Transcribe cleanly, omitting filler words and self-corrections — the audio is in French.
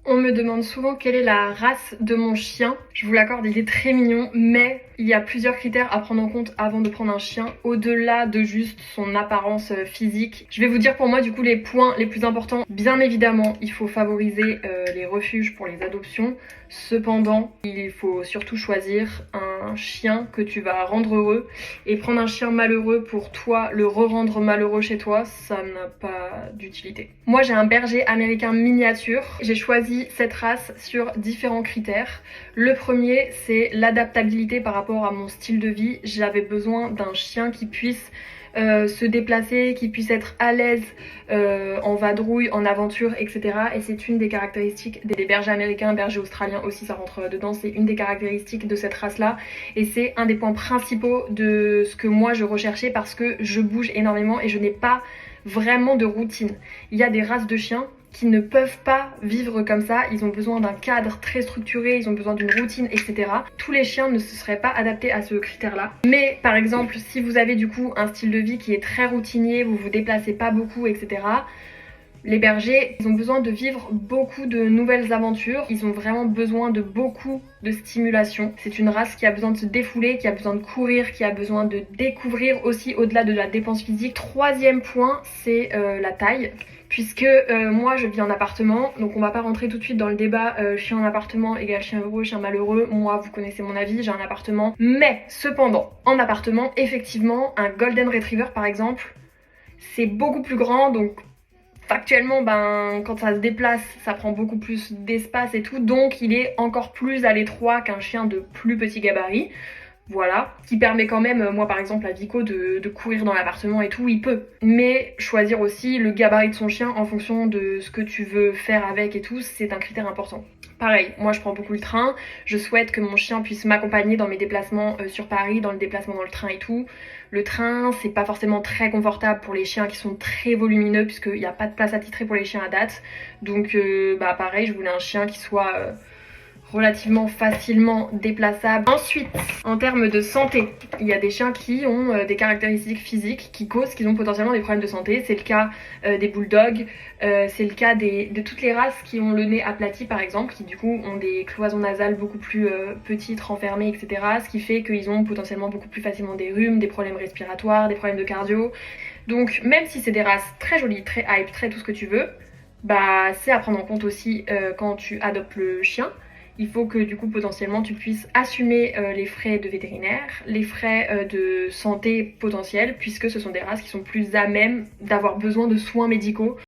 On me demande souvent quelle est la race de mon chien. Je vous l'accorde, il est très mignon, mais il y a plusieurs critères à prendre en compte avant de prendre un chien, au-delà de juste son apparence physique. Je vais vous dire pour moi du coup les points les plus importants. Bien évidemment, il faut favoriser les refuges pour les adoptions. Cependant, il faut surtout choisir un chien que tu vas rendre heureux, et prendre un chien malheureux pour toi, le re-rendre malheureux chez toi, ça n'a pas d'utilité. Moi j'ai un berger américain miniature. J'ai choisi cette race sur différents critères. Le premier, c'est l'adaptabilité par rapport à mon style de vie. J'avais besoin d'un chien qui puisse se déplacer, qui puisse être à l'aise en vadrouille, en aventure, etc. Et c'est une des caractéristiques des bergers américains, bergers australiens aussi, ça rentre dedans, c'est une des caractéristiques de cette race-là. Et c'est un des points principaux de ce que moi je recherchais, parce que je bouge énormément et je n'ai pas vraiment de routine. Il y a des races de chiens qui ne peuvent pas vivre comme ça, ils ont besoin d'un cadre très structuré, ils ont besoin d'une routine, etc. Tous les chiens ne se seraient pas adaptés à ce critère-là. Mais par exemple, si vous avez du coup un style de vie qui est très routinier, vous vous déplacez pas beaucoup, etc., les bergers, ils ont besoin de vivre beaucoup de nouvelles aventures, ils ont vraiment besoin de beaucoup de stimulation. C'est une race qui a besoin de se défouler, qui a besoin de courir, qui a besoin de découvrir aussi au-delà de la dépense physique. Troisième point, c'est la taille. Puisque moi je vis en appartement, donc on va pas rentrer tout de suite dans le débat chien en appartement égale chien heureux, chien malheureux. Moi, vous connaissez mon avis, j'ai un appartement. Mais cependant, en appartement, effectivement, un Golden Retriever par exemple, c'est beaucoup plus grand, donc factuellement, quand ça se déplace, ça prend beaucoup plus d'espace et tout, donc il est encore plus à l'étroit qu'un chien de plus petit gabarit. Voilà, qui permet quand même, moi par exemple à Vico, de courir dans l'appartement et tout, il peut. Mais choisir aussi le gabarit de son chien en fonction de ce que tu veux faire avec et tout, c'est un critère important. Pareil, moi je prends beaucoup le train, je souhaite que mon chien puisse m'accompagner dans mes déplacements sur Paris, dans le déplacement dans le train et tout. Le train, c'est pas forcément très confortable pour les chiens qui sont très volumineux, puisqu'il n'y a pas de place attitrée pour les chiens à date. Donc pareil, je voulais un chien qui soit relativement facilement déplaçable. Ensuite, en termes de santé, il y a des chiens qui ont des caractéristiques physiques qui causent qu'ils ont potentiellement des problèmes de santé. C'est le cas des bulldogs, c'est le cas de toutes les races qui ont le nez aplati par exemple, qui du coup ont des cloisons nasales beaucoup plus petites, renfermées, etc. Ce qui fait qu'ils ont potentiellement beaucoup plus facilement des rhumes, des problèmes respiratoires, des problèmes de cardio. Donc même si c'est des races très jolies, très hype, très tout ce que tu veux, c'est à prendre en compte aussi quand tu adoptes le chien. Il faut que du coup potentiellement tu puisses assumer les frais de vétérinaire, les frais de santé potentiels, puisque ce sont des races qui sont plus à même d'avoir besoin de soins médicaux